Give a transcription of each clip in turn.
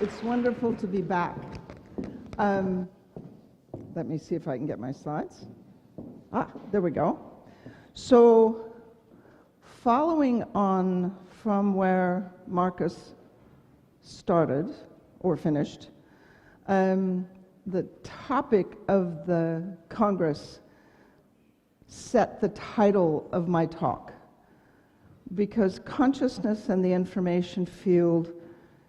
It's wonderful to be back. Let me see if I can get my slides. There we go. So, following on from where Marcus started or finished, the topic of the Congress set the title of my talk, because consciousness and the information field,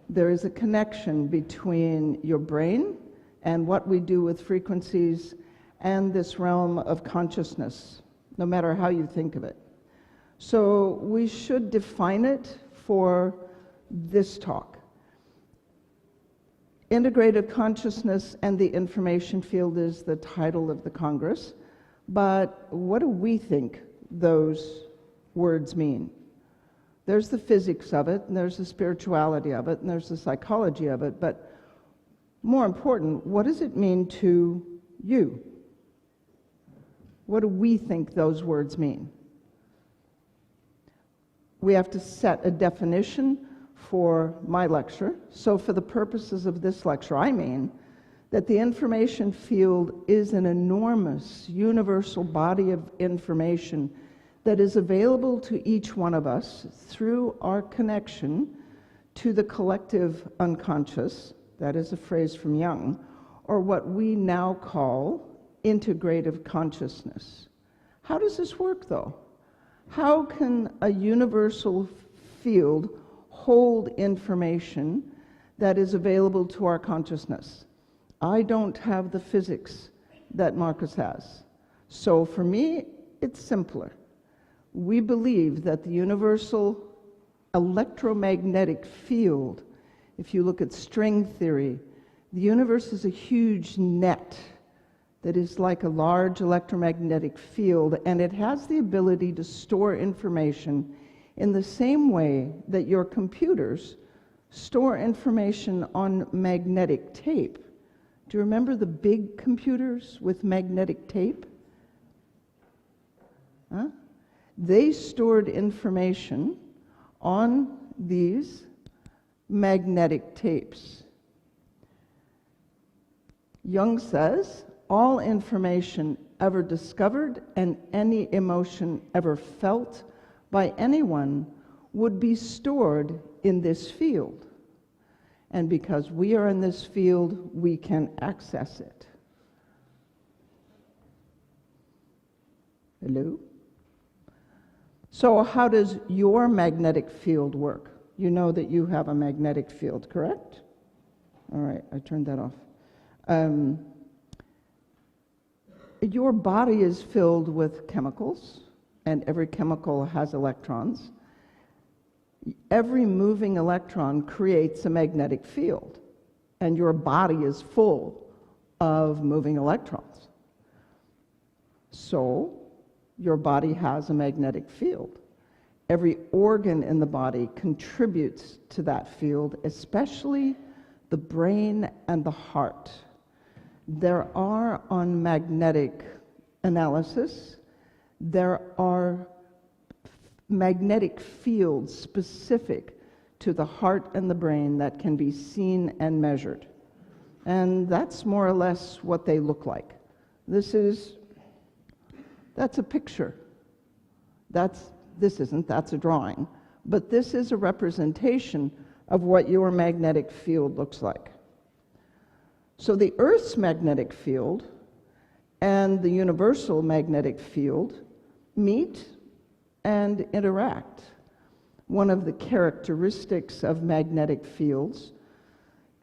there is a connection between your brain and what we do with frequencies and this realm of consciousness, no matter how you think of it. So we should define it for this talk. Integrated consciousness and the information field is the title of the Congress, but what do we think those words mean? There's the physics of it, and there's the spirituality of it, and there's the psychology of it, but more important, what does it mean to you? What do we think those words mean? We have to set a definition for my lecture. So for the purposes of this lecture, I mean that the information field is an enormous universal body of information that is available to each one of us through our connection to the collective unconscious. That is a phrase from Jung, or what we now call integrative consciousness. How does this work, though? How can a universal field hold information that is available to our consciousness? I don't have the physics that Marcus has. So for me, it's simpler. We believe that the universal electromagnetic field, if you look at string theory, the universe is a huge net that is like a large electromagnetic field, and it has the ability to store information in the same way that your computers store information on magnetic tape. Do you remember the big computers with magnetic tape? They stored information on these magnetic tapes. Jung says, all information ever discovered and any emotion ever felt by anyone would be stored in this field. And because we are in this field, we can access it. Hello? So how does your magnetic field work? You know that you have a magnetic field, correct? All right, I turned that off. Your body is filled with chemicals, and every chemical has electrons. Every moving electron creates a magnetic field, and your body is full of moving electrons. So, your body has a magnetic field. Every organ in the body contributes to that field, especially the brain and the heart. There are, on magnetic analysis, there are magnetic fields specific to the heart and the brain that can be seen and measured. And that's more or less what they look like. That's a picture. That's a drawing. But this is a representation of what your magnetic field looks like. So the Earth's magnetic field and the universal magnetic field meet and interact. One of the characteristics of magnetic fields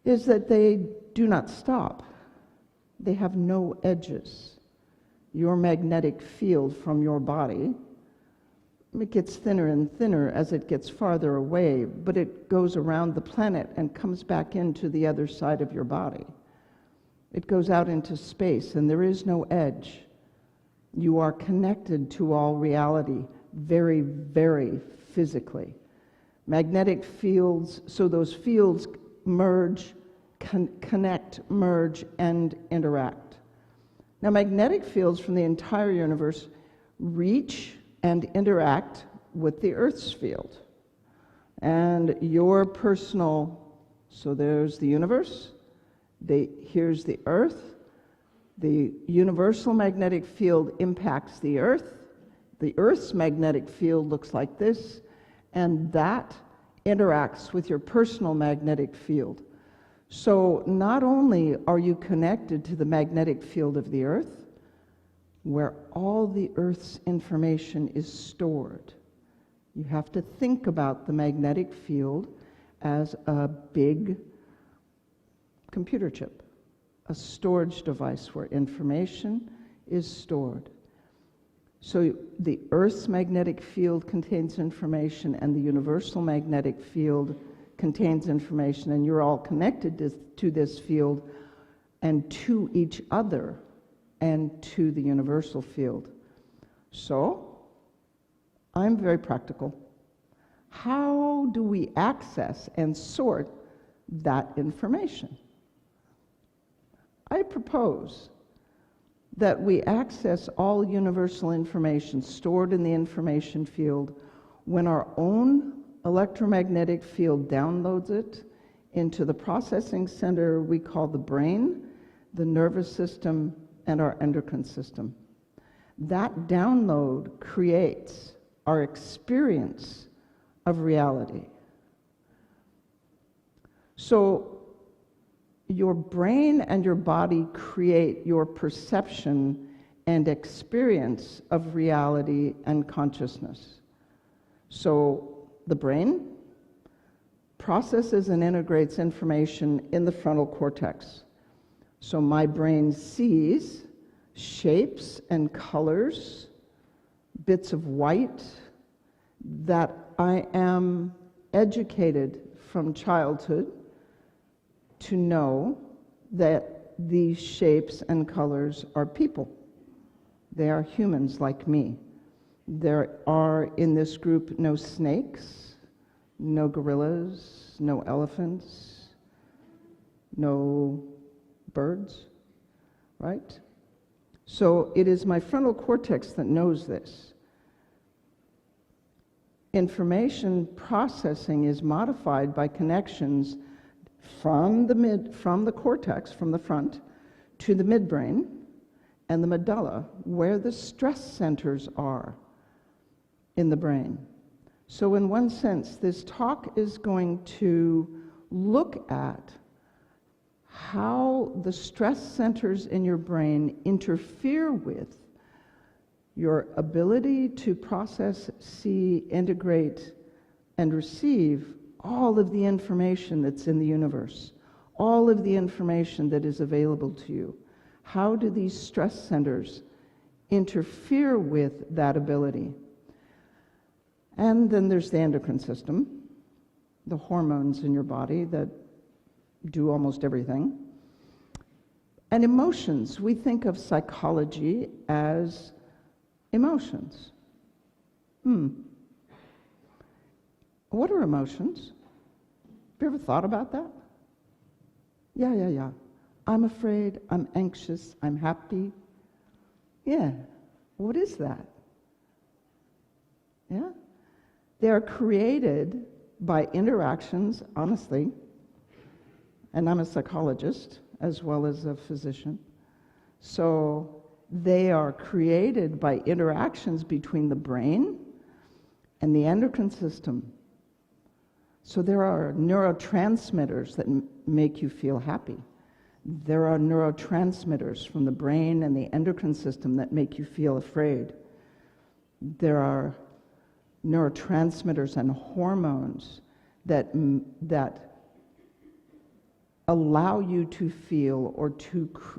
is that they do not stop. They have no edges. Your magnetic field from your body, it gets thinner and thinner as it gets farther away, but it goes around the planet and comes back into the other side of your body. It goes out into space, and there is no edge. You are connected to all reality very, very physically. Magnetic fields, so those fields merge, connect, merge, and interact. Now, magnetic fields from the entire universe reach and interact with the Earth's field. And your personal, so there's the universe, here's the Earth. The universal magnetic field impacts the Earth. The Earth's magnetic field looks like this, and that interacts with your personal magnetic field. So not only are you connected to the magnetic field of the Earth, where all the Earth's information is stored. You have to think about the magnetic field as a big computer chip, a storage device where information is stored. So the Earth's magnetic field contains information, and the universal magnetic field contains information, and you're all connected to this field and to each other and to the universal field. So, I'm very practical. How do we access and sort that information? I propose that we access all universal information stored in the information field when our own electromagnetic field downloads it into the processing center we call the brain, the nervous system, and our endocrine system. That download creates our experience of reality. So your brain and your body create your perception and experience of reality and consciousness. So the brain processes and integrates information in the frontal cortex. So my brain sees shapes and colors, bits of white, that I am educated from childhood to know that these shapes and colors are people. They are humans like me. There are in this group no snakes, no gorillas, no elephants, no birds, right? So it is my frontal cortex that knows this. Information processing is modified by connections from the cortex, from the front, to the midbrain and the medulla, where the stress centers are in the brain. So in one sense, this talk is going to look at how the stress centers in your brain interfere with your ability to process, see, integrate, and receive all of the information that's in the universe, all of the information that is available to you. How do these stress centers interfere with that ability? And then there's the endocrine system, the hormones in your body that do almost everything. And emotions, we think of psychology as emotions. What are emotions? Have you ever thought about that? Yeah. I'm afraid, I'm anxious, I'm happy. Yeah, what is that? Yeah? They are created by interactions, honestly, and I'm a psychologist as well as a physician. So they are created by interactions between the brain and the endocrine system. So there are neurotransmitters that make you feel happy. There are neurotransmitters from the brain and the endocrine system that make you feel afraid. There are neurotransmitters and hormones that allow you to feel or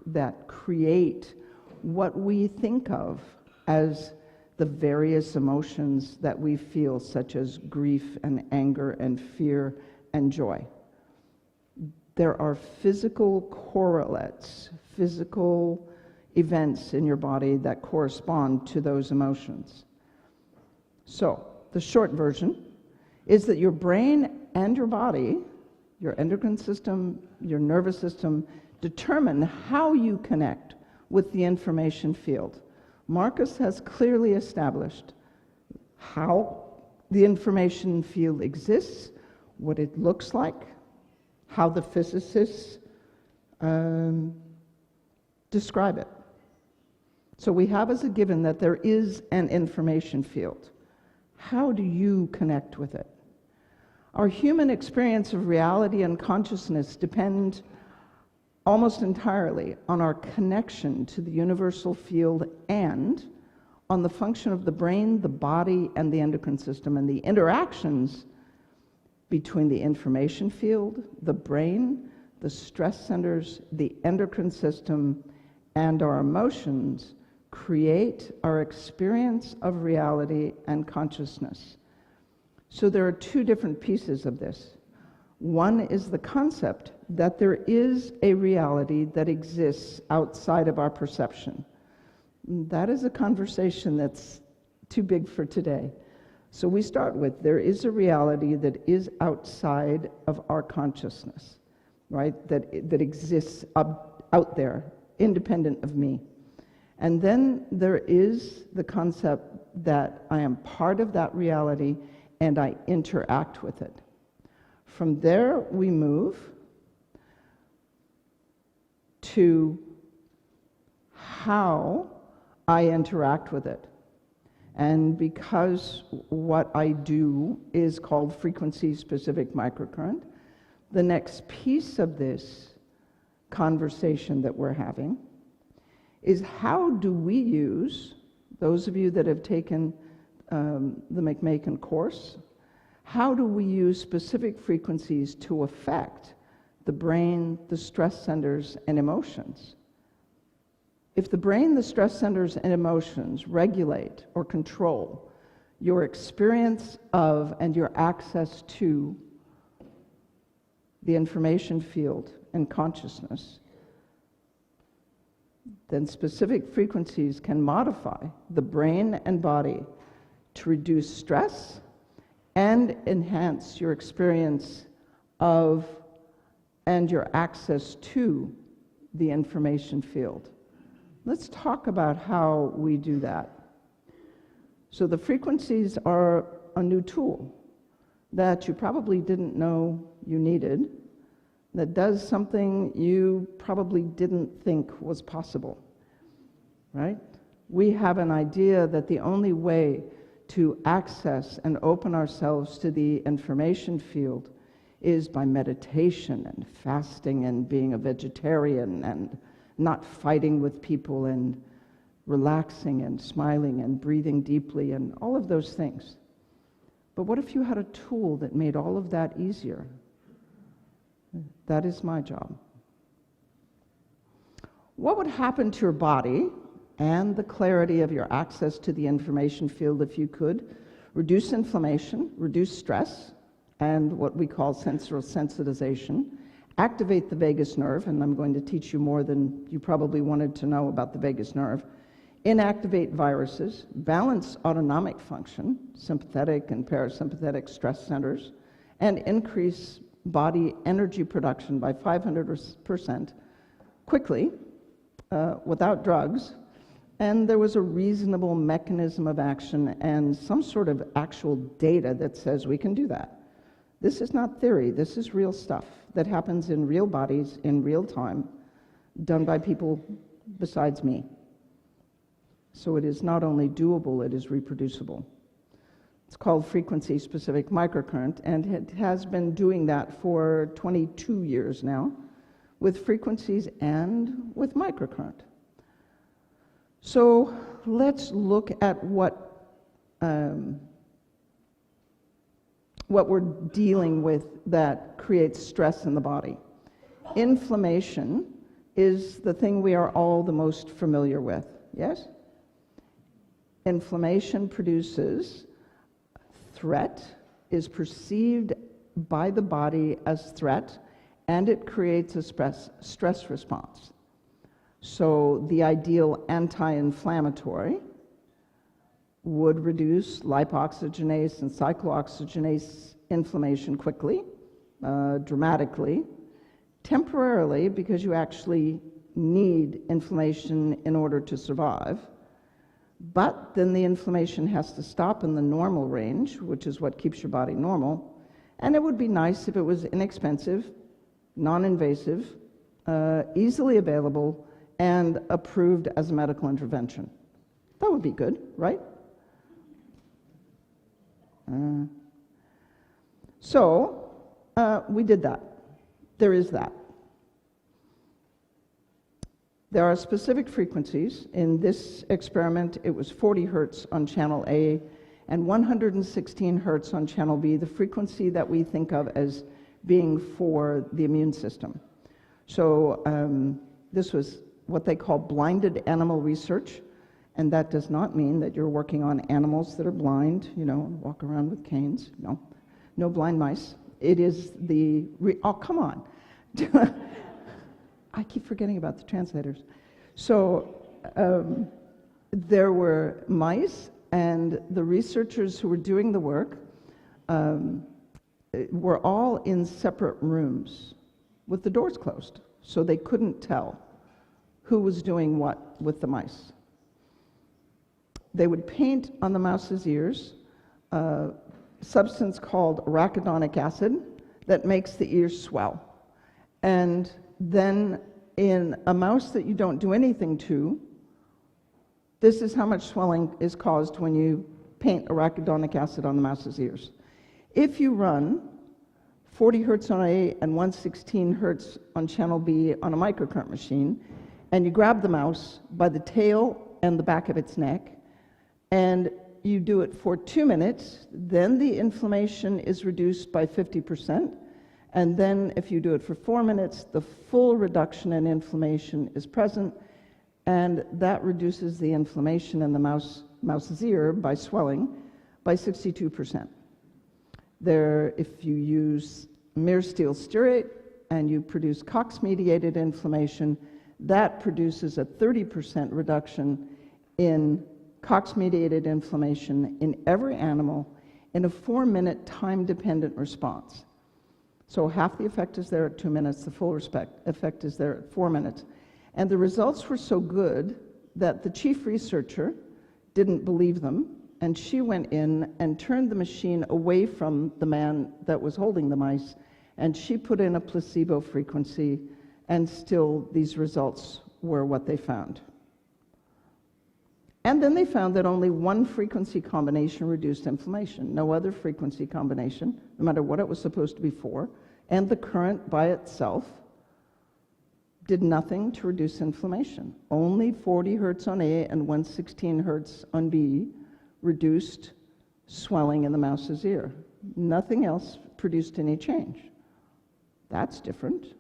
that create what we think of as the various emotions that we feel, such as grief and anger and fear and joy. There are physical correlates, physical events in your body that correspond to those emotions. So, the short version is that your brain and your body, your endocrine system, your nervous system, determine how you connect with the information field. Marcus has clearly established how the information field exists, what it looks like, how the physicists describe it. So we have as a given that there is an information field. How do you connect with it? Our human experience of reality and consciousness depend almost entirely on our connection to the universal field and on the function of the brain, the body, and the endocrine system, and the interactions between the information field, the brain, the stress centers, the endocrine system, and our emotions create our experience of reality and consciousness. So there are two different pieces of this. One is the concept that there is a reality that exists outside of our perception. That is a conversation that's too big for today. So we start with, there is a reality that is outside of our consciousness, right? That exists out there, independent of me. And then there is the concept that I am part of that reality and I interact with it. From there, we move to how I interact with it. And because what I do is called Frequency Specific Microcurrent, the next piece of this conversation that we're having is how do we use, those of you that have taken the McMakin course, how do we use specific frequencies to affect the brain, the stress centers, and emotions? If the brain, the stress centers, and emotions regulate or control your experience of and your access to the information field and consciousness, then specific frequencies can modify the brain and body to reduce stress and enhance your experience of and your access to the information field. Let's talk about how we do that. So the frequencies are a new tool that you probably didn't know you needed, that does something you probably didn't think was possible, right? We have an idea that the only way to access and open ourselves to the information field is by meditation and fasting and being a vegetarian and not fighting with people and relaxing and smiling and breathing deeply and all of those things. But what if you had a tool that made all of that easier? That is my job. What would happen to your body and the clarity of your access to the information field if you could reduce inflammation, reduce stress, and what we call sensorial sensitization, activate the vagus nerve, and I'm going to teach you more than you probably wanted to know about the vagus nerve, inactivate viruses, balance autonomic function, sympathetic and parasympathetic stress centers, and increase body energy production by 500% quickly, without drugs, and there was a reasonable mechanism of action and some sort of actual data that says we can do that. This is not theory, this is real stuff that happens in real bodies in real time, done by people besides me. So it is not only doable, it is reproducible. It's called Frequency Specific Microcurrent, and it has been doing that for 22 years now, with frequencies and with microcurrent. So let's look at what we're dealing with that creates stress in the body. Inflammation is the thing we are all the most familiar with, yes? Inflammation produces threat, is perceived by the body as threat, and it creates a stress response. So the ideal anti-inflammatory would reduce lipoxygenase and cyclooxygenase inflammation quickly, dramatically, temporarily, because you actually need inflammation in order to survive, but then the inflammation has to stop in the normal range, which is what keeps your body normal. And it would be nice if it was inexpensive, non-invasive, easily available, and approved as a medical intervention. That would be good, right? So we did that. There is that. There are specific frequencies. In this experiment, it was 40 hertz on channel A and 116 hertz on channel B, the frequency that we think of as being for the immune system. So this was what they call blinded animal research, and that does not mean that you're working on animals that are blind, you know, walk around with canes. No, no blind mice. It is the, oh, come on. I keep forgetting about the translators. So there were mice, and the researchers who were doing the work were all in separate rooms with the doors closed, so they couldn't tell who was doing what with the mice. They would paint on the mouse's ears a substance called arachidonic acid that makes the ears swell. And then in a mouse that you don't do anything to, this is how much swelling is caused when you paint arachidonic acid on the mouse's ears. If you run 40 hertz on A and 116 hertz on channel B on a microcurrent machine, and you grab the mouse by the tail and the back of its neck, and you do it for 2 minutes, then the inflammation is reduced by 50%. And then if you do it for 4 minutes, the full reduction in inflammation is present, and that reduces the inflammation in the mouse's ear by swelling by 62%. If you use myristoyl stearate and you produce COX-mediated inflammation, that produces a 30% reduction in COX-mediated inflammation in every animal in a 4-minute time-dependent response. So half the effect is there at 2 minutes, the full effect is there at 4 minutes. And the results were so good that the chief researcher didn't believe them, and she went in and turned the machine away from the man that was holding the mice, and she put in a placebo frequency, and still these results were what they found. And then they found that only one frequency combination reduced inflammation, no other frequency combination, no matter what it was supposed to be for, and the current by itself did nothing to reduce inflammation. Only 40 hertz on A and 116 hertz on B reduced swelling in the mouse's ear. Nothing else produced any change. That's different.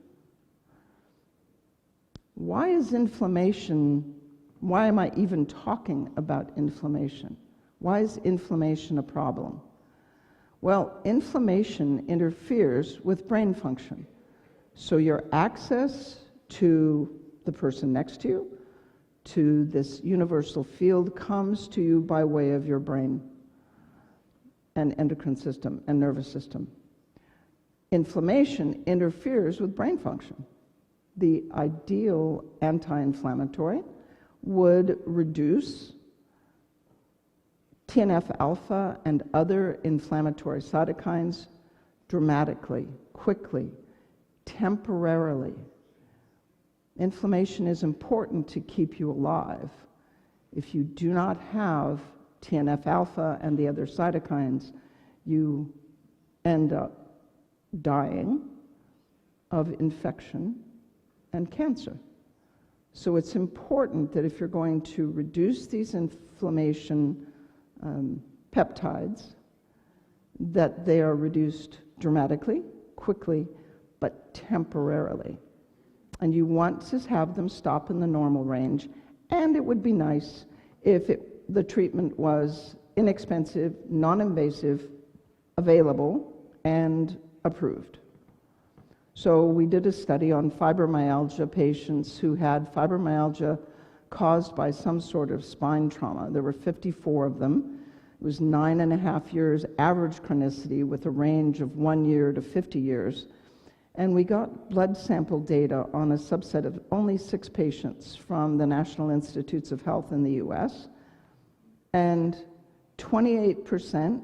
Why is inflammation, why am I even talking about inflammation? Why is inflammation a problem? Well, inflammation interferes with brain function. So your access to the person next to you, to this universal field, comes to you by way of your brain and endocrine system and nervous system. Inflammation interferes with brain function. The ideal anti-inflammatory would reduce TNF-alpha and other inflammatory cytokines dramatically, quickly, temporarily. Inflammation is important to keep you alive. If you do not have TNF-alpha and the other cytokines, you end up dying of infection and cancer. So it's important that if you're going to reduce these inflammation peptides, that they are reduced dramatically, quickly, but temporarily. And you want to have them stop in the normal range, and it would be nice if the treatment was inexpensive, non-invasive, available, and approved. So we did a study on fibromyalgia patients who had fibromyalgia caused by some sort of spine trauma. There were 54 of them. It was 9.5 years average chronicity with a range of 1 year to 50 years. And we got blood sample data on a subset of only 6 patients from the National Institutes of Health in the US. And 28%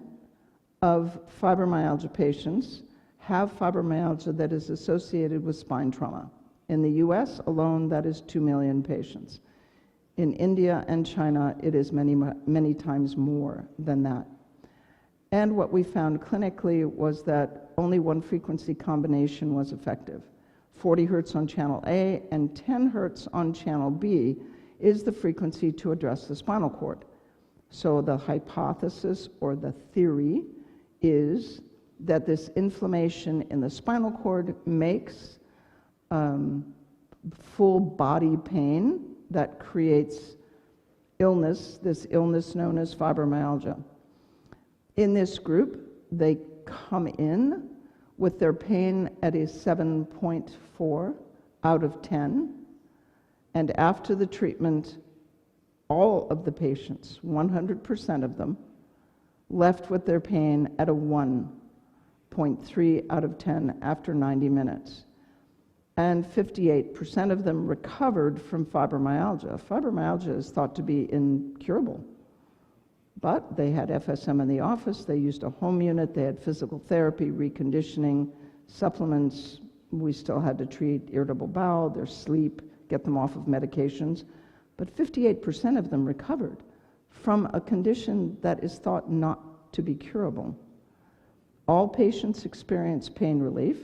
of fibromyalgia patients have fibromyalgia that is associated with spine trauma. In the US alone, that is 2 million patients. In India and China, it is many, many times more than that. And what we found clinically was that only one frequency combination was effective. 40 hertz on channel A and 10 hertz on channel B is the frequency to address the spinal cord. So the hypothesis or the theory is that this inflammation in the spinal cord makes full body pain that creates illness, this illness known as fibromyalgia. In this group, they come in with their pain at a 7.4 out of 10, and after the treatment, all of the patients, 100% of them, left with their pain at a 1.3 out of 10 after 90 minutes. And 58% of them recovered from fibromyalgia. Fibromyalgia is thought to be incurable, but they had FSM in the office, they used a home unit, they had physical therapy, reconditioning, supplements. We still had to treat irritable bowel, their sleep, get them off of medications. But 58% of them recovered from a condition that is thought not to be curable. All patients experience pain relief.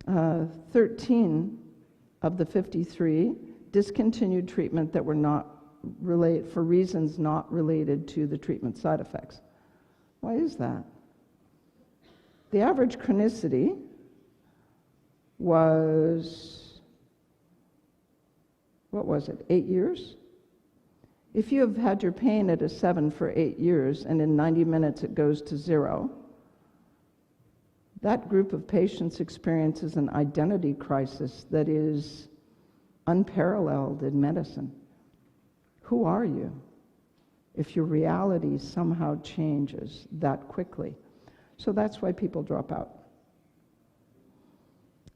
13 of the 53 discontinued treatment that were not related, for reasons not related to the treatment side effects. Why is that? The average chronicity was, what was it, 8 years? If you have had your pain at a 7 for 8 years and in 90 minutes it goes to 0, that group of patients experiences an identity crisis that is unparalleled in medicine. Who are you if your reality somehow changes that quickly? So that's why people drop out.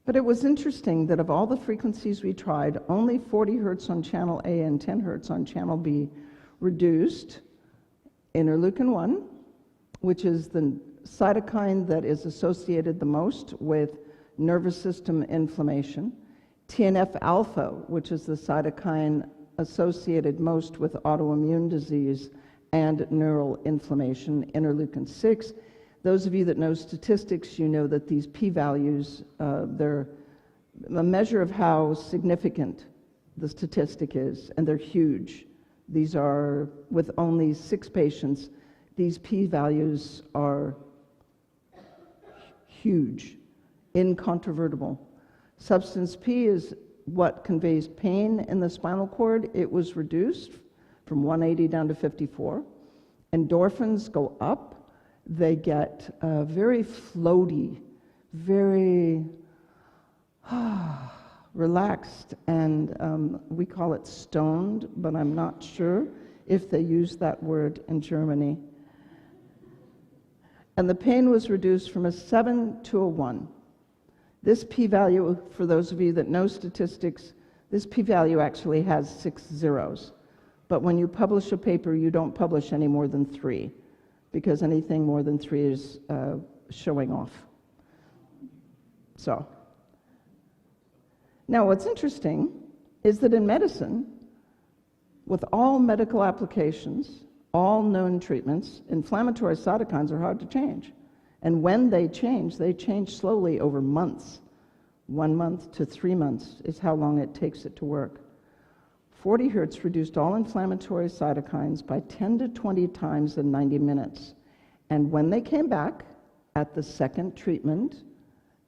But it was interesting that of all the frequencies we tried, only 40 hertz on channel A and 10 hertz on channel B reduced interleukin-1, which is the cytokine that is associated the most with nervous system inflammation, TNF-alpha, which is the cytokine associated most with autoimmune disease and neural inflammation, interleukin-6. Those of you that know statistics, you know that these p-values, they're a measure of how significant the statistic is, and they're huge. These are, with only 6 patients, these p-values are huge, incontrovertible. Substance P is what conveys pain in the spinal cord. It was reduced from 180 down to 54. Endorphins go up. They get very floaty, very relaxed, and we call it stoned, but I'm not sure if they use that word in Germany. And the pain was reduced from a 7 to a 1. This p-value, for those of you that know statistics, this p-value actually has 6 zeros. But when you publish a paper, you don't publish any more than 3, because anything more than 3 is showing off. So, now what's interesting is that in medicine, with all medical applications, all known treatments, inflammatory cytokines are hard to change. And when they change slowly over months. 1 month to 3 months is how long it takes it to work. 40 hertz reduced all inflammatory cytokines by 10 to 20 times in 90 minutes. And when they came back at the second treatment,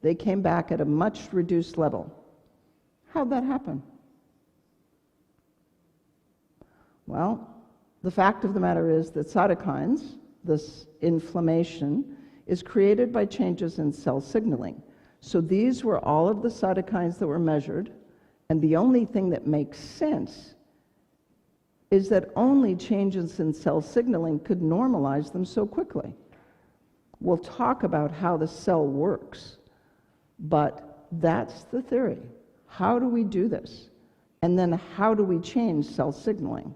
they came back at a much reduced level. How'd that happen? Well, the fact of the matter is that cytokines, this inflammation, is created by changes in cell signaling. So these were all of the cytokines that were measured, and the only thing that makes sense is that only changes in cell signaling could normalize them so quickly. We'll talk about how the cell works, but that's the theory. How do we do this? And then how do we change cell signaling?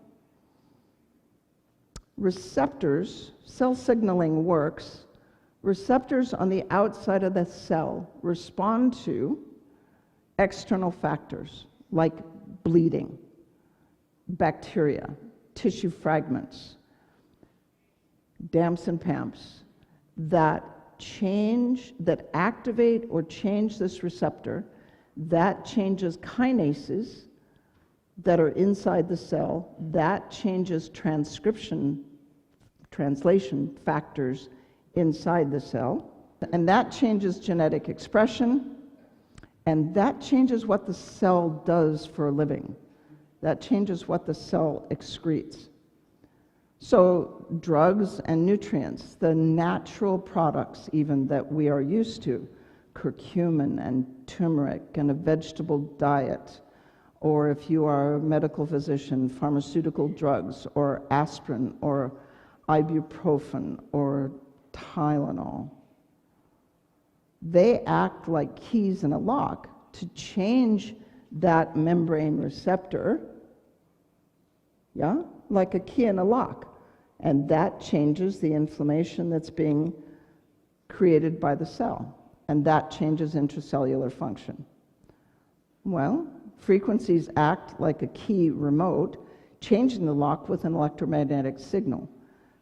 receptors, cell signaling works, receptors on the outside of the cell respond to external factors like bleeding, bacteria, tissue fragments, DAMPs and PAMPs that activate or change this receptor, that changes kinases that are inside the cell, that changes translation factors inside the cell, and that changes genetic expression, and that changes what the cell does for a living. That changes what the cell excretes. So drugs and nutrients, the natural products even that we are used to, curcumin and turmeric and a vegetable diet, or if you are a medical physician, pharmaceutical drugs, or aspirin, or ibuprofen, or Tylenol. They act like keys in a lock to change that membrane receptor, yeah, like a key in a lock. And that changes the inflammation that's being created by the cell. And that changes intracellular function. Well, frequencies act like a key remote, changing the lock with an electromagnetic signal.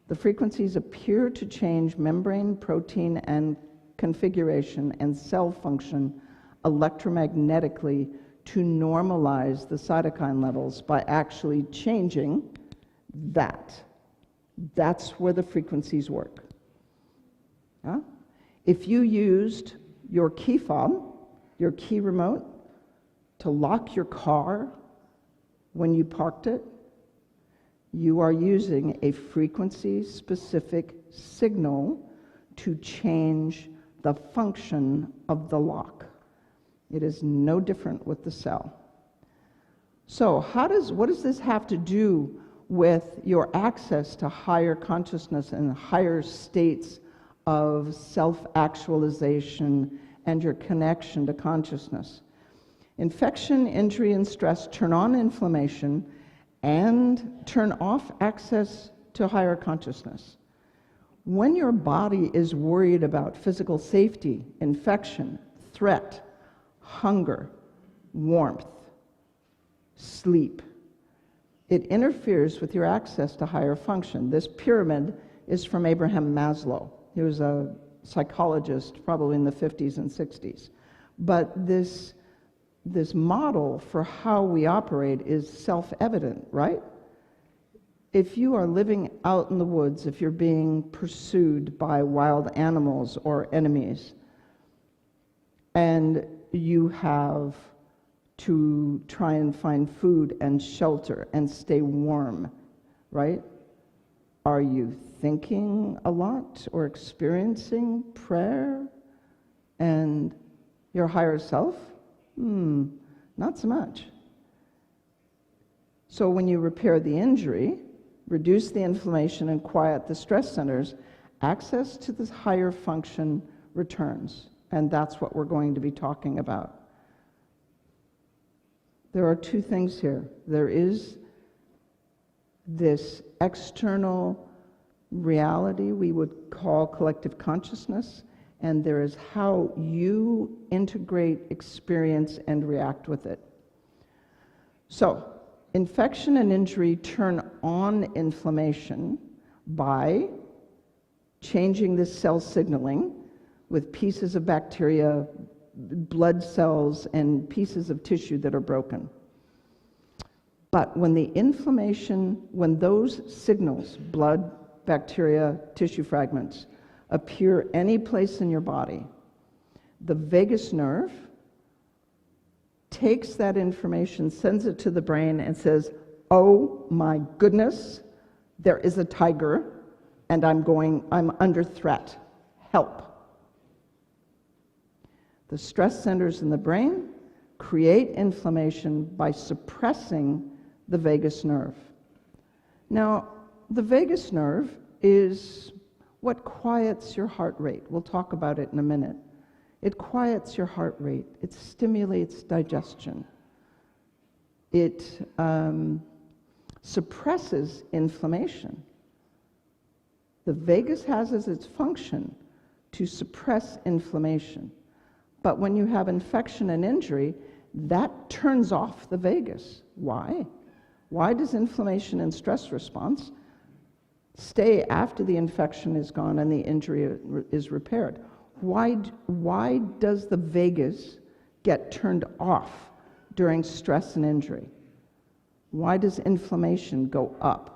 The frequencies appear to change membrane, protein, and configuration and cell function electromagnetically to normalize the cytokine levels by actually changing that. That's where the frequencies work. Yeah? If you used your key fob, your key remote, to lock your car when you parked it, you are using a frequency-specific signal to change the function of the lock. It is no different with the cell. So what does this have to do with your access to higher consciousness and higher states of self-actualization and your connection to consciousness? Infection, injury, and stress turn on inflammation and turn off access to higher consciousness. When your body is worried about physical safety, infection, threat, hunger, warmth, sleep, it interferes with your access to higher function. This pyramid is from Abraham Maslow. He was a psychologist probably in the 50s and 60s. But this model for how we operate is self-evident, right? If you are living out in the woods, if you're being pursued by wild animals or enemies, and you have to try and find food and shelter and stay warm, right? Are you thinking a lot or experiencing prayer and your higher self? Not so much. So when you repair the injury, reduce the inflammation and quiet the stress centers, access to this higher function returns. And that's what we're going to be talking about. There are two things here. There is this external reality we would call collective consciousness, and there is how you integrate, experience, and react with it. So, infection and injury turn on inflammation by changing the cell signaling with pieces of bacteria, blood cells, and pieces of tissue that are broken. But when the inflammation, when those signals, blood, bacteria, tissue fragments, appear any place in your body, the vagus nerve takes that information, sends it to the brain, and says, oh my goodness, there is a tiger, and I'm under threat. Help. The stress centers in the brain create inflammation by suppressing the vagus nerve. Now, the vagus nerve is what quiets your heart rate. We'll talk about it in a minute. It quiets your heart rate. It stimulates digestion. It suppresses inflammation. The vagus has as its function to suppress inflammation. But when you have infection and injury, that turns off the vagus. Why? Why does inflammation and stress response stay after the infection is gone and the injury is repaired? Why does the vagus get turned off during stress and injury? Why does inflammation go up?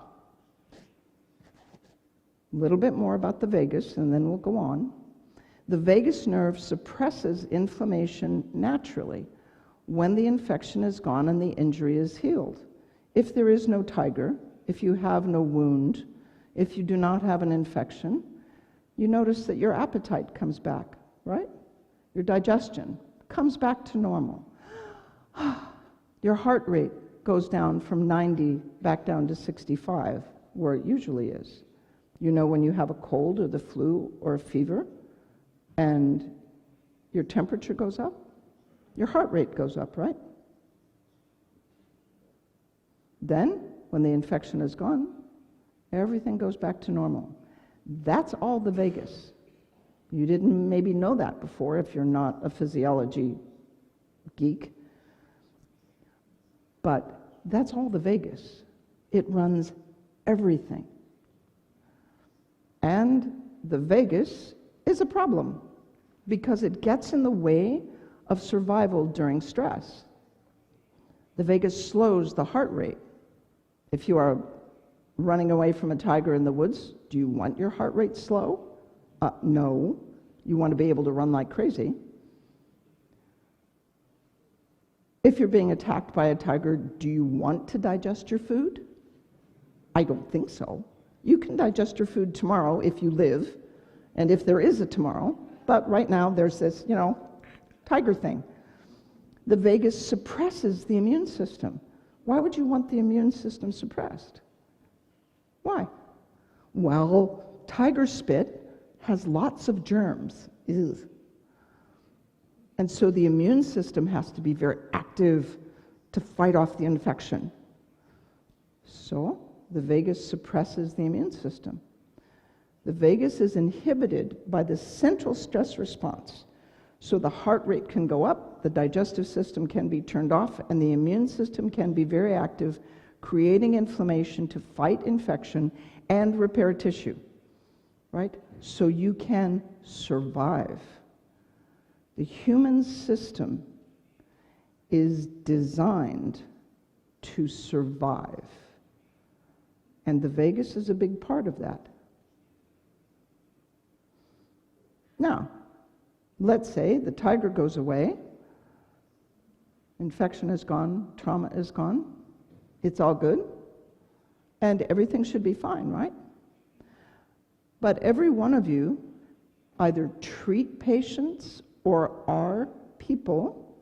A little bit more about the vagus, and then we'll go on. The vagus nerve suppresses inflammation naturally when the infection is gone and the injury is healed. If there is no tiger, if you have no wound, if you do not have an infection, you notice that your appetite comes back, right? Your digestion comes back to normal. Your heart rate goes down from 90 back down to 65, where it usually is. You know, when you have a cold or the flu or a fever and your temperature goes up, your heart rate goes up, right? Then, when the infection is gone, everything goes back to normal. That's all the vagus. You didn't maybe know that before if you're not a physiology geek. But that's all the vagus. It runs everything. And the vagus is a problem because it gets in the way of survival during stress. The vagus slows the heart rate. If you are running away from a tiger in the woods, do you want your heart rate slow? No. You want to be able to run like crazy. If you're being attacked by a tiger, do you want to digest your food? I don't think so. You can digest your food tomorrow if you live, and if there is a tomorrow, but right now there's this, tiger thing. The vagus suppresses the immune system. Why would you want the immune system suppressed? Why? Well, tiger spit has lots of germs. Ew. And so the immune system has to be very active to fight off the infection. So the vagus suppresses the immune system. The vagus is inhibited by the central stress response. So the heart rate can go up, the digestive system can be turned off, and the immune system can be very active, creating inflammation to fight infection and repair tissue, right? So you can survive. The human system is designed to survive. And the vagus is a big part of that. Now, let's say the tiger goes away, infection is gone, trauma is gone, it's all good, and everything should be fine, right? But every one of you either treat patients or are people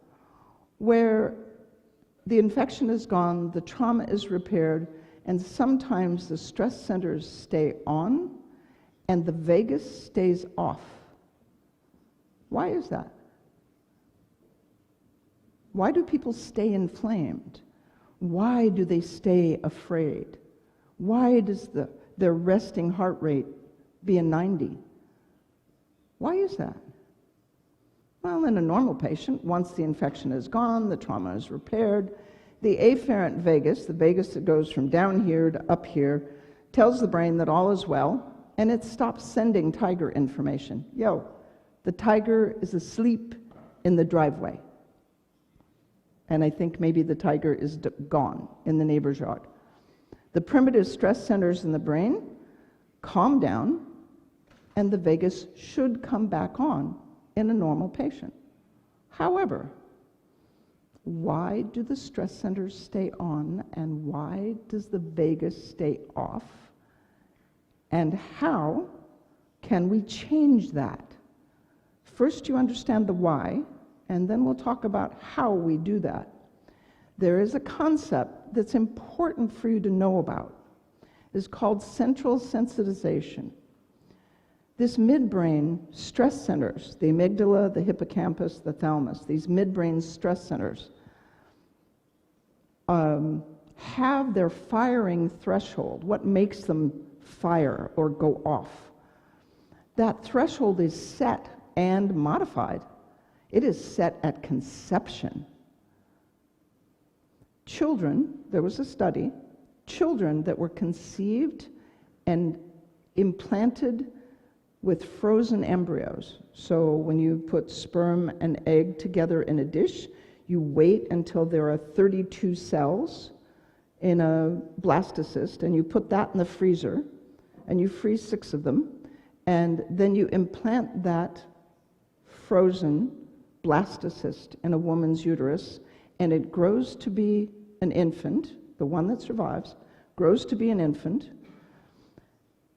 where the infection is gone, the trauma is repaired, and sometimes the stress centers stay on and the vagus stays off. Why is that? Why do people stay inflamed? Why do they stay afraid? Why does their resting heart rate be a 90? Why is that? Well, in a normal patient, once the infection is gone, the trauma is repaired, the afferent vagus, the vagus that goes from down here to up here, tells the brain that all is well, and it stops sending tiger information. Yo, the tiger is asleep in the driveway. And I think maybe the tiger is gone in the neighbor's yard. The primitive stress centers in the brain calm down, and the vagus should come back on in a normal patient. However, why do the stress centers stay on, and why does the vagus stay off? And how can we change that? First, you understand the why, and then we'll talk about how we do that. There is a concept that's important for you to know about. It's called central sensitization. This midbrain stress centers, the amygdala, the hippocampus, the thalamus, these midbrain stress centers have their firing threshold. What makes them fire or go off. That threshold is set and modified. It is set at conception. Children, there was a study, children that were conceived and implanted with frozen embryos. So when you put sperm and egg together in a dish, you wait until there are 32 cells in a blastocyst, and you put that in the freezer, and you freeze 6 of them, and then you implant that frozen blastocyst in a woman's uterus, and it grows to be an infant, the one that survives, grows to be an infant,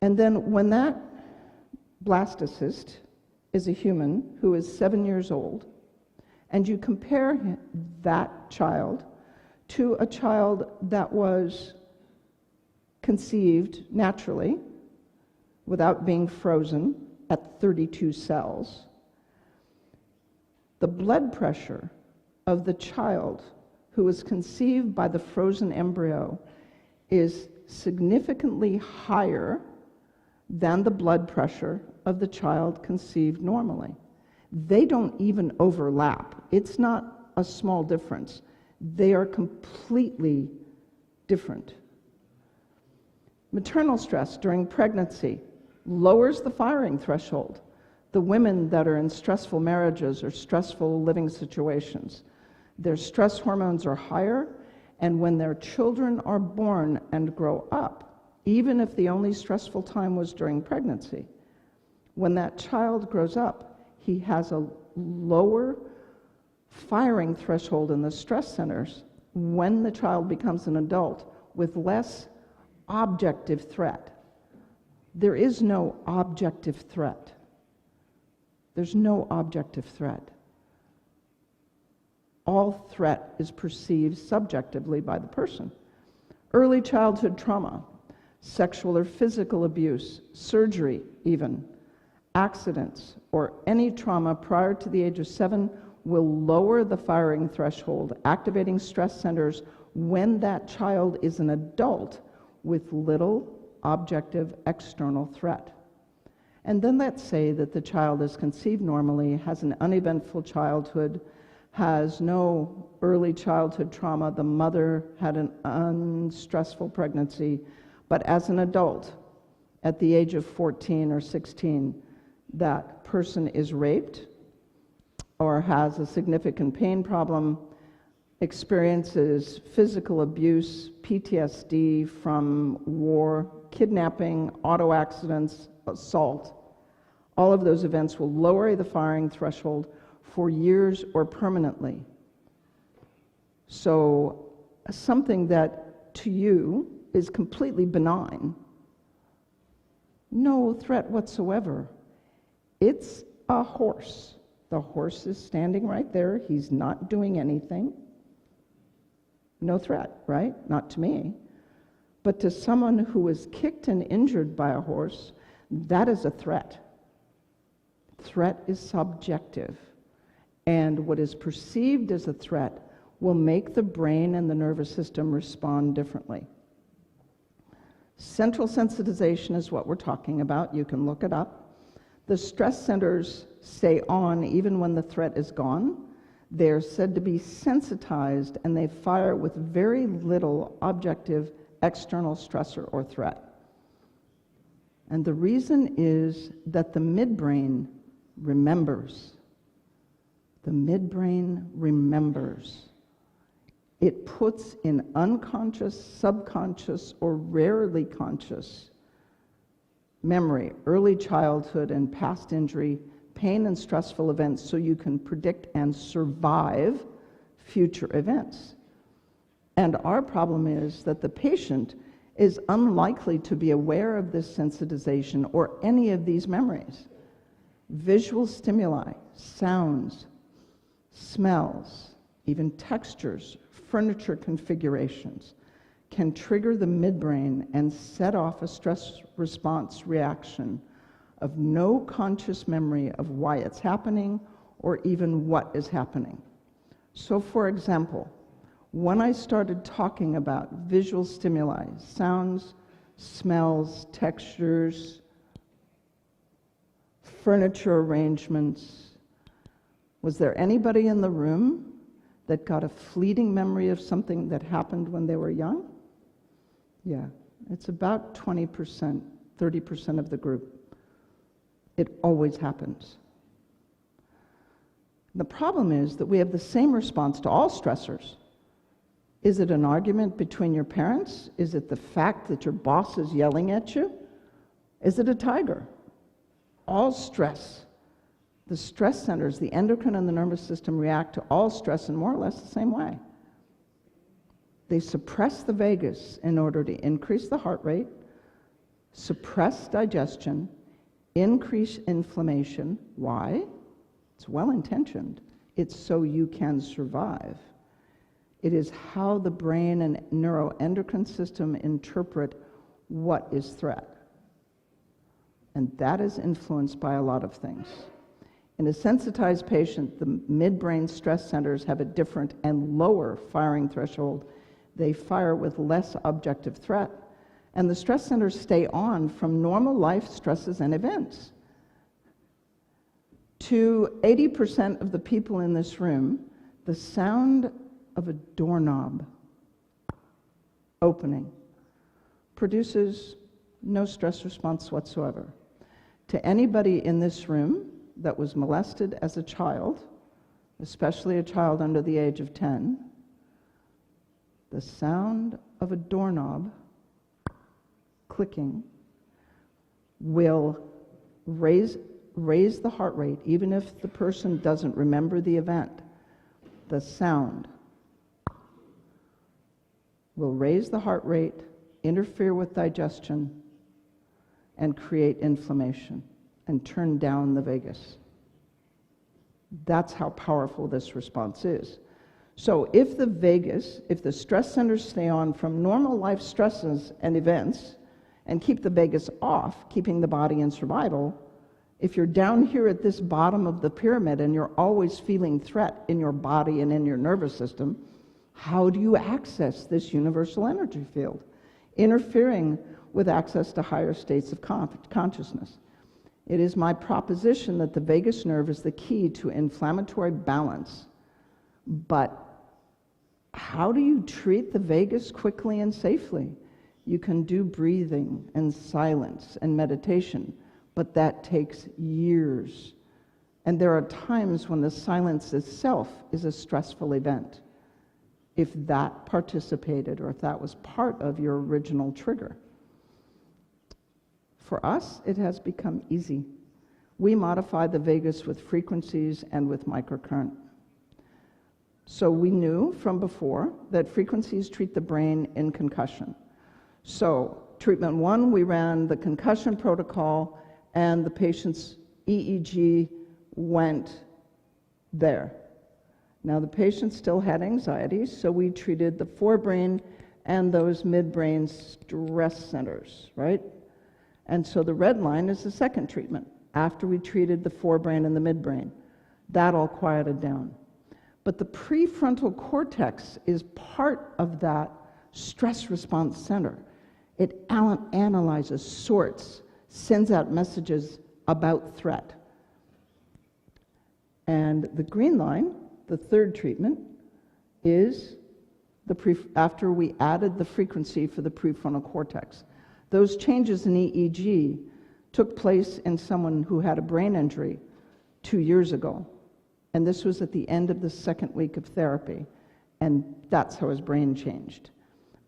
and then when that blastocyst is a human who is 7 years old, and you compare that child to a child that was conceived naturally without being frozen at 32 cells, the blood pressure of the child who was conceived by the frozen embryo is significantly higher than the blood pressure of the child conceived normally. They don't even overlap. It's not a small difference. They are completely different. Maternal stress during pregnancy lowers the firing threshold. The women that are in stressful marriages or stressful living situations, their stress hormones are higher, and when their children are born and grow up, even if the only stressful time was during pregnancy, when that child grows up, he has a lower firing threshold in the stress centers when the child becomes an adult with less objective threat. There is no objective threat. There's no objective threat. All threat is perceived subjectively by the person. Early childhood trauma, sexual or physical abuse, surgery even, accidents, or any trauma prior to the age of 7 will lower the firing threshold, activating stress centers when that child is an adult with little objective external threat. And then let's say that the child is conceived normally, has an uneventful childhood, has no early childhood trauma, the mother had an unstressful pregnancy, but as an adult, at the age of 14 or 16, that person is raped or has a significant pain problem, experiences physical abuse, PTSD from war, kidnapping, auto accidents, assault. All of those events will lower the firing threshold for years or permanently. So something that to you is completely benign, no threat whatsoever. It's a horse. The horse is standing right there. He's not doing anything. No threat, right? Not to me. But to someone who was kicked and injured by a horse, that is a threat. Threat is subjective. And what is perceived as a threat will make the brain and the nervous system respond differently. Central sensitization is what we're talking about. You can look it up. The stress centers stay on even when the threat is gone. They're said to be sensitized, and they fire with very little objective external stressor or threat. And the reason is that the midbrain remembers. The midbrain remembers. It puts in unconscious, subconscious, or rarely conscious memory, early childhood and past injury, pain and stressful events, so you can predict and survive future events. And our problem is that the patient is unlikely to be aware of this sensitization or any of these memories. Visual stimuli, sounds, smells, even textures, furniture configurations can trigger the midbrain and set off a stress response reaction of no conscious memory of why it's happening or even what is happening. So for example, when I started talking about visual stimuli, sounds, smells, textures, furniture arrangements. Was there anybody in the room that got a fleeting memory of something that happened when they were young? Yeah, it's about 20%, 30% of the group. It always happens. The problem is that we have the same response to all stressors. Is it an argument between your parents? Is it the fact that your boss is yelling at you? Is it a tiger? All stress. The stress centers, the endocrine and the nervous system, react to all stress in more or less the same way. They suppress the vagus in order to increase the heart rate, suppress digestion, increase inflammation. Why? It's well-intentioned. It's so you can survive. It is how the brain and neuroendocrine system interpret what is threat. And that is influenced by a lot of things. In a sensitized patient, the midbrain stress centers have a different and lower firing threshold. They fire with less objective threat. And the stress centers stay on from normal life stresses and events. To 80% of the people in this room, the sound of a doorknob opening produces no stress response whatsoever. To anybody in this room that was molested as a child, especially a child under the age of 10, the sound of a doorknob clicking will raise the heart rate, even if the person doesn't remember the event. The sound will raise the heart rate, interfere with digestion, and create inflammation and turn down the vagus. That's how powerful this response is. So if the stress centers stay on from normal life stresses and events and keep the vagus off, keeping the body in survival, if you're down here at this bottom of the pyramid and you're always feeling threat in your body and in your nervous system, how do you access this universal energy field? Interfering with access to higher states of consciousness. It is my proposition that the vagus nerve is the key to inflammatory balance. But how do you treat the vagus quickly and safely? You can do breathing and silence and meditation, but that takes years. And there are times when the silence itself is a stressful event, if that participated or if that was part of your original trigger. For us, it has become easy. We modify the vagus with frequencies and with microcurrent. So we knew from before that frequencies treat the brain in concussion. So treatment 1, we ran the concussion protocol and the patient's EEG went there. Now the patient still had anxiety, so we treated the forebrain and those midbrain stress centers, right? And so the red line is the second treatment, after we treated the forebrain and the midbrain. That all quieted down. But the prefrontal cortex is part of that stress response center. It analyzes, sorts, sends out messages about threat. And the green line, the third treatment, is after we added the frequency for the prefrontal cortex. Those changes in EEG took place in someone who had a brain injury 2 years ago. And this was at the end of the second week of therapy. And that's how his brain changed.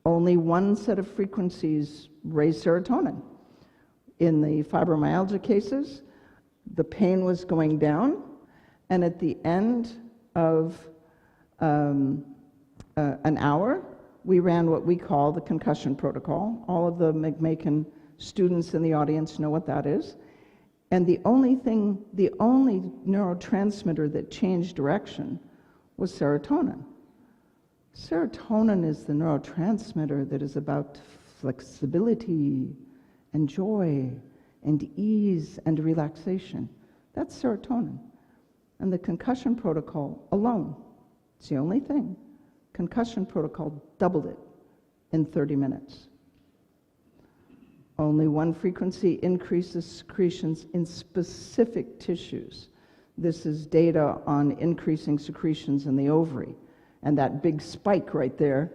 Only one set of frequencies raised serotonin. In the fibromyalgia cases, the pain was going down. And at the end of an hour, we ran what we call the concussion protocol. All of the McMakin students in the audience know what that is. And the only neurotransmitter that changed direction was serotonin. Serotonin is the neurotransmitter that is about flexibility and joy and ease and relaxation. That's serotonin. And the concussion protocol alone, it's the only thing. Concussion protocol doubled it in 30 minutes. Only one frequency increases secretions in specific tissues. This is data on increasing secretions in the ovary. And that big spike right there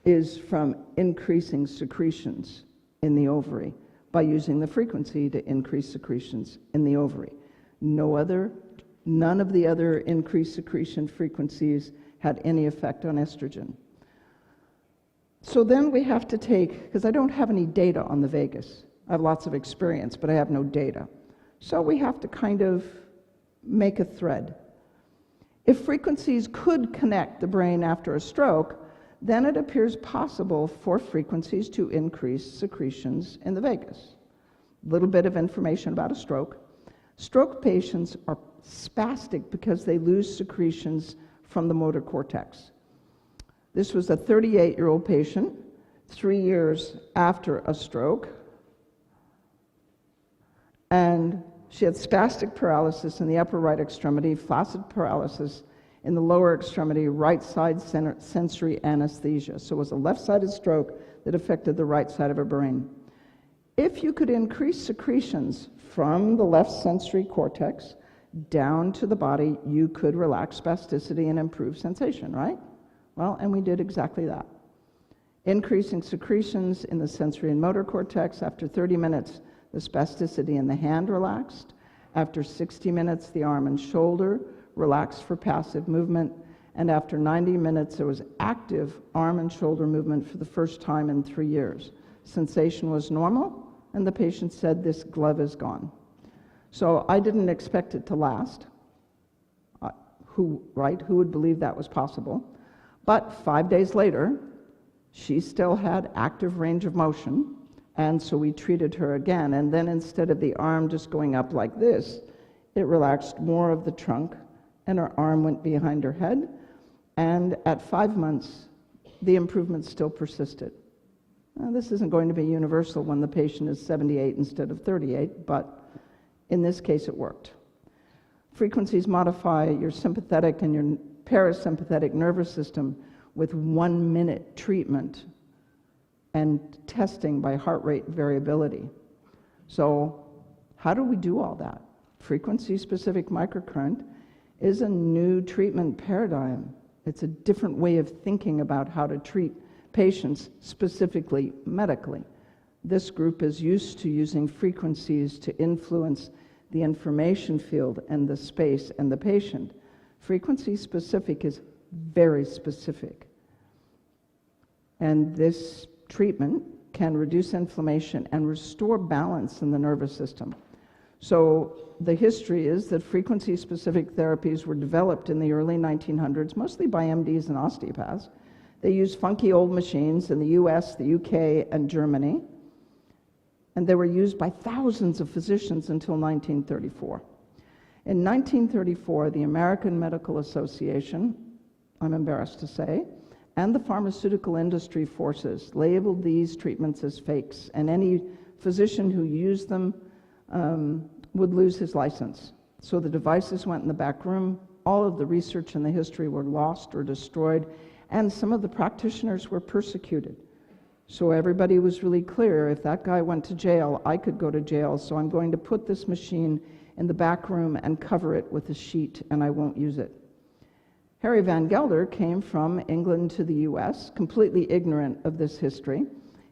is from increasing secretions in the ovary by using the frequency to increase secretions in the ovary. None of the other increased secretion frequencies had any effect on estrogen. So then we have to take, because I don't have any data on the vagus. I have lots of experience, but I have no data. So we have to kind of make a thread. If frequencies could connect the brain after a stroke, then it appears possible for frequencies to increase secretions in the vagus. A little bit of information about a stroke. Stroke patients are spastic because they lose secretions from the motor cortex. This was a 38-year-old patient, 3 years after a stroke, and she had spastic paralysis in the upper right extremity, flaccid paralysis in the lower extremity, right side sensory anesthesia. So it was a left-sided stroke that affected the right side of her brain. If you could increase secretions from the left sensory cortex down to the body, you could relax spasticity and improve sensation, right? Well, and we did exactly that. Increasing secretions in the sensory and motor cortex. After 30 minutes, the spasticity in the hand relaxed. After 60 minutes, the arm and shoulder relaxed for passive movement. And after 90 minutes, there was active arm and shoulder movement for the first time in 3 years. Sensation was normal, and the patient said, "This glove is gone." So I didn't expect it to last. Who would believe that was possible? But 5 days later, she still had active range of motion, and so we treated her again. And then instead of the arm just going up like this, it relaxed more of the trunk, and her arm went behind her head. And at 5 months, the improvement still persisted. Now, this isn't going to be universal when the patient is 78 instead of 38, but in this case, it worked. Frequencies modify your sympathetic and your parasympathetic nervous system with 1 minute treatment and testing by heart rate variability. So how do we do all that? Frequency specific microcurrent is a new treatment paradigm. It's a different way of thinking about how to treat patients, specifically medically. This group is used to using frequencies to influence the information field and the space and the patient. Frequency specific is very specific. And this treatment can reduce inflammation and restore balance in the nervous system. So the history is that frequency-specific therapies were developed in the early 1900s, mostly by MDs and osteopaths. They used funky old machines in the US, the UK, and Germany. And they were used by thousands of physicians until 1934. In 1934, the American Medical Association, I'm embarrassed to say, and the pharmaceutical industry forces labeled these treatments as fakes, and any physician who used them would lose his license. So the devices went in the back room, all of the research and the history were lost or destroyed, and some of the practitioners were persecuted. So everybody was really clear, if that guy went to jail, I could go to jail, so I'm going to put this machine in the back room and cover it with a sheet, and I won't use it. Harry Van Gelder came from England to the US, completely ignorant of this history.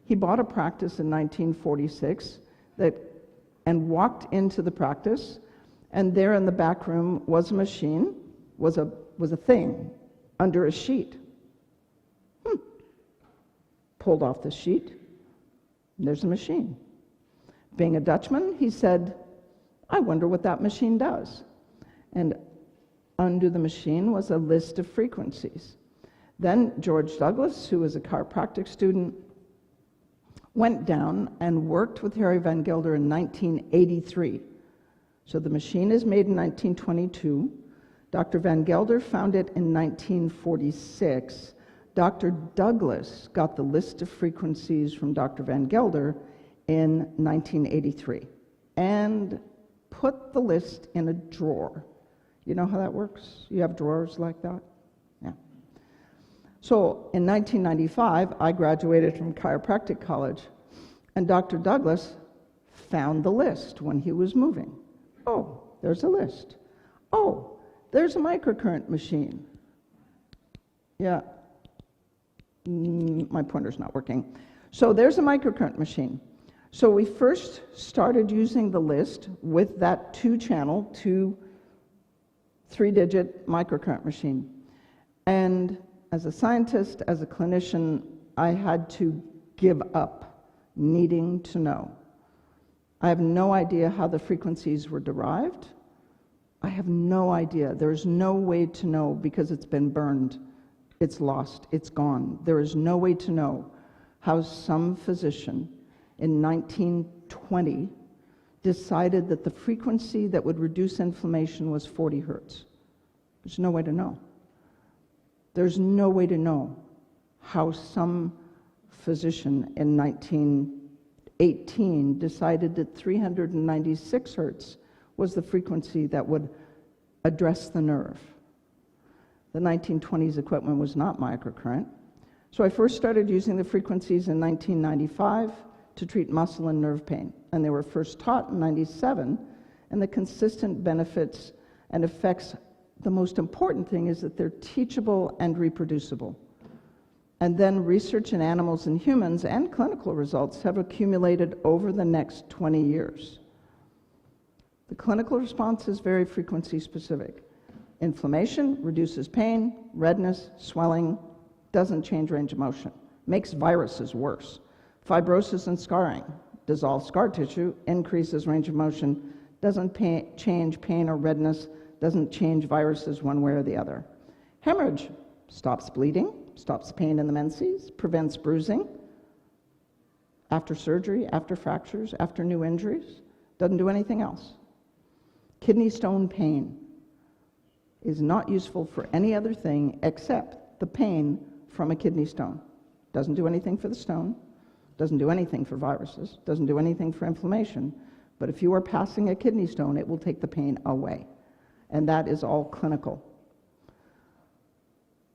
He bought a practice in 1946 and walked into the practice, and there in the back room was a machine, was a thing under a sheet. Pulled off the sheet, and there's a machine. Being a Dutchman, he said, I wonder what that machine does. And under the machine was a list of frequencies. Then George Douglas, who was a chiropractic student, went down and worked with Harry Van Gelder in 1983. So the machine is made in 1922. Dr. Van Gelder found it in 1946. Dr. Douglas got the list of frequencies from Dr. Van Gelder in 1983 and put the list in a drawer. You know how that works? You have drawers like that? Yeah. So in 1995, I graduated from chiropractic college, And Dr. Douglas found the list when he was moving. Oh, there's a list. Oh, there's a microcurrent machine. Yeah, my pointer's not working. So there's a microcurrent machine. So we first started using the list with that 2-channel, 3-digit microcurrent machine. And as a scientist, as a clinician, I had to give up needing to know. I have no idea how the frequencies were derived. I have no idea. There's no way to know because it's been burned. It's lost. It's gone. There is no way to know how some physician in 1920 decided that the frequency that would reduce inflammation was 40 hertz. There's no way to know. There's no way to know how some physician in 1918 decided that 396 hertz was the frequency that would address the nerve. The 1920s equipment was not microcurrent. So I first started using the frequencies in 1995 to treat muscle and nerve pain. And they were first taught in 97, and the consistent benefits and effects, the most important thing is that they're teachable and reproducible. And then research in animals and humans and clinical results have accumulated over the next 20 years. The clinical response is very frequency specific. Inflammation reduces pain, redness, swelling, doesn't change range of motion, makes viruses worse. Fibrosis and scarring, dissolves scar tissue, increases range of motion, doesn't change pain or redness, doesn't change viruses one way or the other. Hemorrhage stops bleeding, stops pain in the menses, prevents bruising after surgery, after fractures, after new injuries, doesn't do anything else. Kidney stone pain is not useful for any other thing except the pain from a kidney stone. Doesn't do anything for the stone, doesn't do anything for viruses, doesn't do anything for inflammation, but if you are passing a kidney stone, it will take the pain away. And that is all clinical.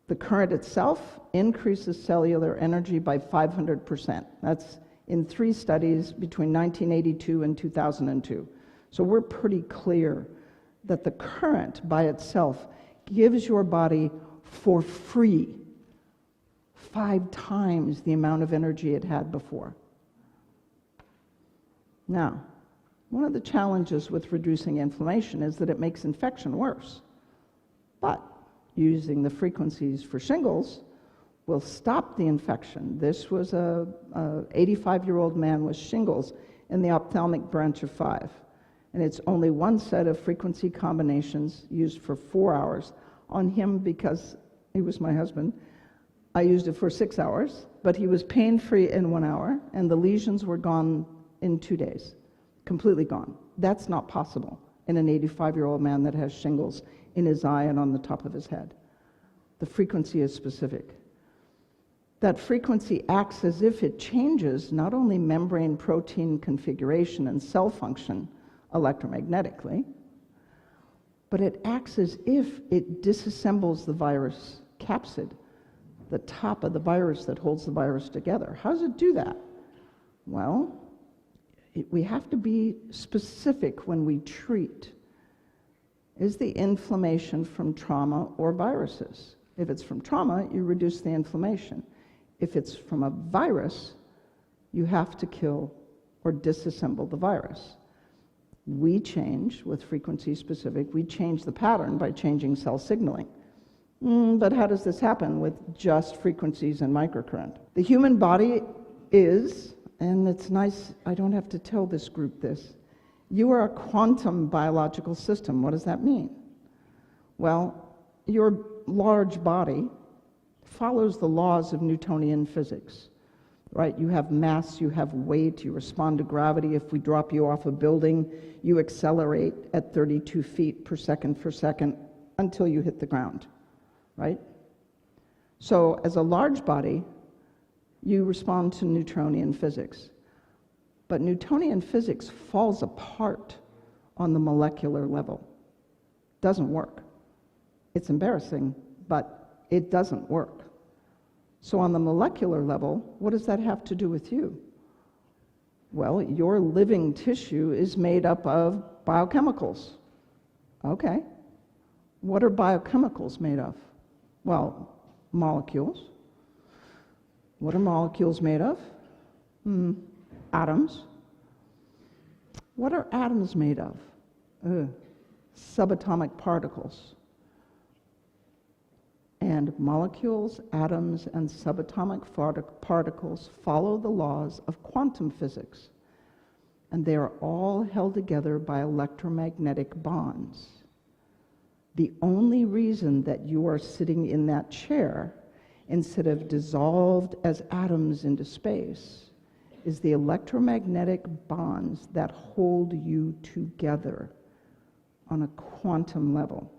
The current itself increases cellular energy by 500%. That's in 3 studies between 1982 and 2002. So we're pretty clear that the current by itself gives your body for free 5 times the amount of energy it had before. Now, one of the challenges with reducing inflammation is that it makes infection worse. But using the frequencies for shingles will stop the infection. This was a 85-year-old man with shingles in the ophthalmic branch of 5. And it's only one set of frequency combinations used for 4 hours. On him, because he was my husband, I used it for 6 hours, but he was pain-free in 1 hour, and the lesions were gone in 2 days, completely gone. That's not possible in an 85-year-old man that has shingles in his eye and on the top of his head. The frequency is specific. That frequency acts as if it changes not only membrane protein configuration and cell function electromagnetically, but it acts as if it disassembles the virus capsid, the top of the virus that holds the virus together. How does it do that? Well, we have to be specific when we treat. Is the inflammation from trauma or viruses? If it's from trauma, you reduce the inflammation. If it's from a virus, you have to kill or disassemble the virus. We change with frequency specific, we change the pattern by changing cell signaling. But how does this happen with just frequencies and microcurrent? The human body is, and it's nice, I don't have to tell this group this, you are a quantum biological system. What does that mean? Well, your large body follows the laws of Newtonian physics, right? You have mass, you have weight, you respond to gravity. If we drop you off a building, you accelerate at 32 feet per second until you hit the ground, right? So as a large body, you respond to Newtonian physics. But Newtonian physics falls apart on the molecular level. Doesn't work. It's embarrassing, but it doesn't work. So on the molecular level, what does that have to do with you? Well, your living tissue is made up of biochemicals. Okay. What are biochemicals made of? Well, molecules. What are molecules made of? Atoms. What are atoms made of? Subatomic particles. And molecules, atoms, and subatomic particles follow the laws of quantum physics. And they are all held together by electromagnetic bonds. The only reason that you are sitting in that chair instead of dissolved as atoms into space is the electromagnetic bonds that hold you together on a quantum level.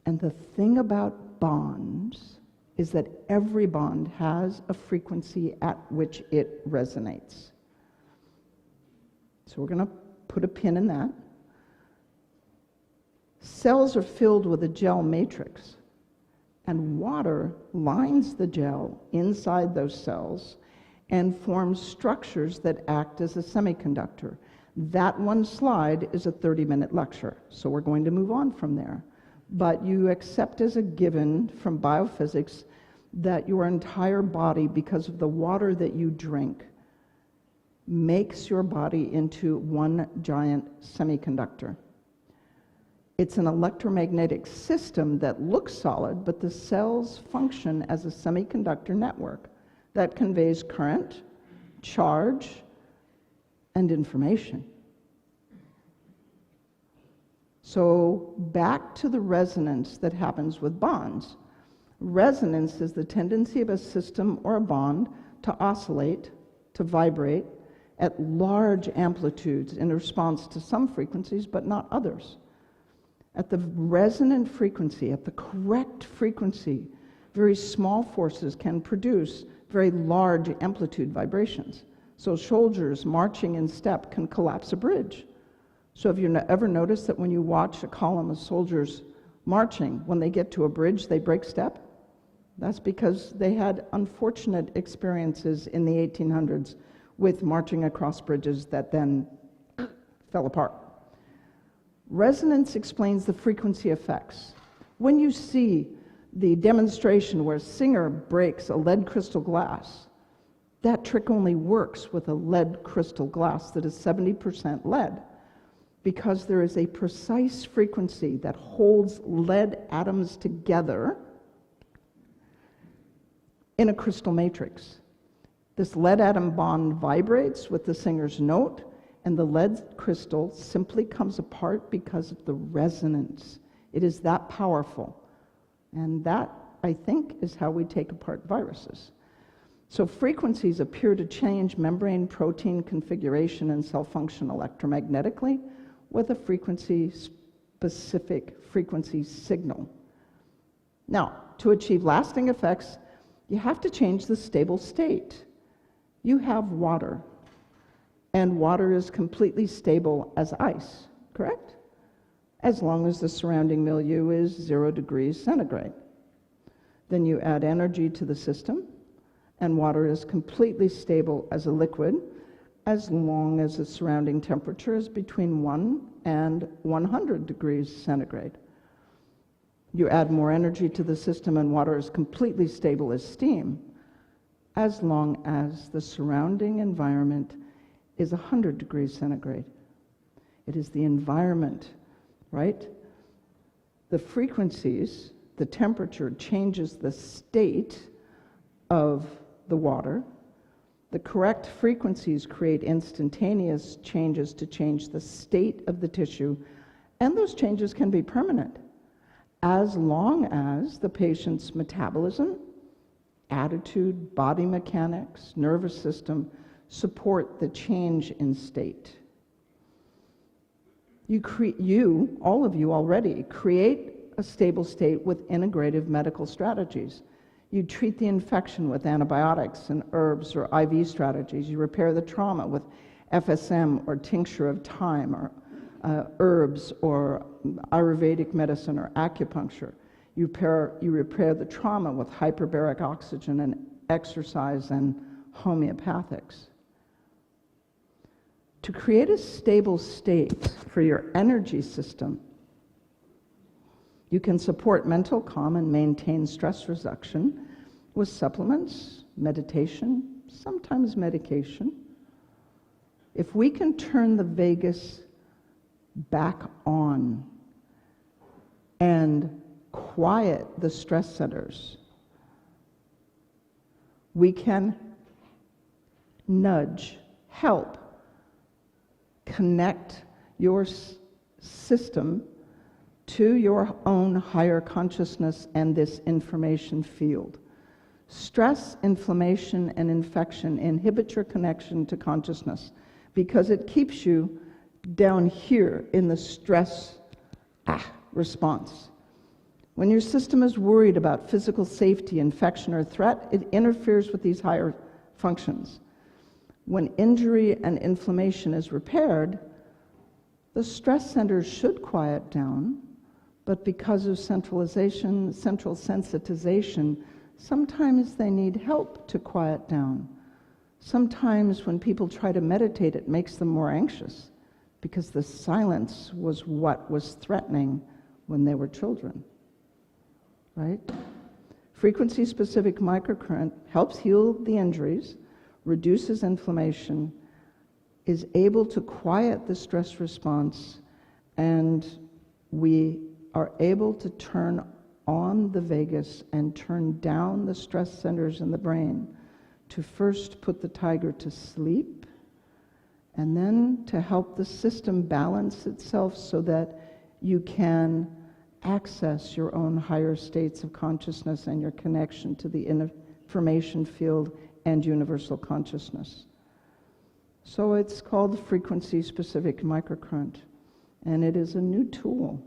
And the thing about bonds is that every bond has a frequency at which it resonates. So we're going to put a pin in that. Cells are filled with a gel matrix, and water lines the gel inside those cells and forms structures that act as a semiconductor. That one slide is a 30-minute lecture, so we're going to move on from there. But you accept as a given from biophysics that your entire body, because of the water that you drink, makes your body into one giant semiconductor. It's an electromagnetic system that looks solid, but the cells function as a semiconductor network that conveys current, charge, and information. So back to the resonance that happens with bonds. Resonance is the tendency of a system or a bond to oscillate, to vibrate at large amplitudes in response to some frequencies, but not others. At the resonant frequency, at the correct frequency, very small forces can produce very large amplitude vibrations. So soldiers marching in step can collapse a bridge. So have you ever noticed that when you watch a column of soldiers marching, when they get to a bridge, they break step? That's because they had unfortunate experiences in the 1800s with marching across bridges that then fell apart. Resonance explains the frequency effects. When you see the demonstration where a singer breaks a lead crystal glass, that trick only works with a lead crystal glass that is 70% lead, because there is a precise frequency that holds lead atoms together in a crystal matrix. This lead atom bond vibrates with the singer's note, and the lead crystal simply comes apart because of the resonance. It is that powerful. And that, I think, is how we take apart viruses. So frequencies appear to change membrane protein configuration and cell function electromagnetically with a frequency-specific frequency signal. Now, to achieve lasting effects, you have to change the stable state. You have water, and water is completely stable as ice, correct? As long as the surrounding milieu is 0 degrees centigrade. Then you add energy to the system, and water is completely stable as a liquid as long as the surrounding temperature is between 1 and 100 degrees centigrade. You add more energy to the system, and water is completely stable as steam as long as the surrounding environment is 100 degrees centigrade. It is the environment, right? The frequencies, the temperature changes the state of the water. The correct frequencies create instantaneous changes to change the state of the tissue, and those changes can be permanent as long as the patient's metabolism, attitude, body mechanics, nervous system support the change in state. All of you already create a stable state with integrative medical strategies. You treat the infection with antibiotics and herbs or IV strategies. You repair the trauma with FSM or tincture of thyme or herbs or Ayurvedic medicine or acupuncture. You repair the trauma with hyperbaric oxygen and exercise and homeopathics. To create a stable state for your energy system, you can support mental calm and maintain stress reduction with supplements, meditation, sometimes medication. If we can turn the vagus back on and quiet the stress centers, we can nudge, help, connect your system to your own higher consciousness and this information field. Stress, inflammation, and infection inhibit your connection to consciousness because it keeps you down here in the stress response. When your system is worried about physical safety, infection, or threat, it interferes with these higher functions. When injury and inflammation is repaired, the stress centers should quiet down, but because of centralization, central sensitization, sometimes they need help to quiet down. Sometimes when people try to meditate, it makes them more anxious because the silence was what was threatening when they were children, right? Frequency specific microcurrent helps heal the injuries, reduces inflammation, is able to quiet the stress response, and we are able to turn on the vagus and turn down the stress centers in the brain to first put the tiger to sleep and then to help the system balance itself so that you can access your own higher states of consciousness and your connection to the information field and universal consciousness. So it's called Frequency Specific Microcurrent, and it is a new tool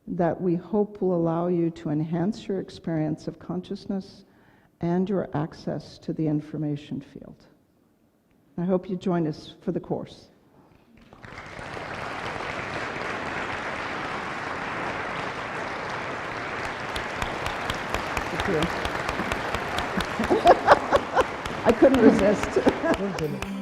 that we hope will allow you to enhance your experience of consciousness and your access to the information field. I hope you join us for the course. Thank you. I couldn't resist.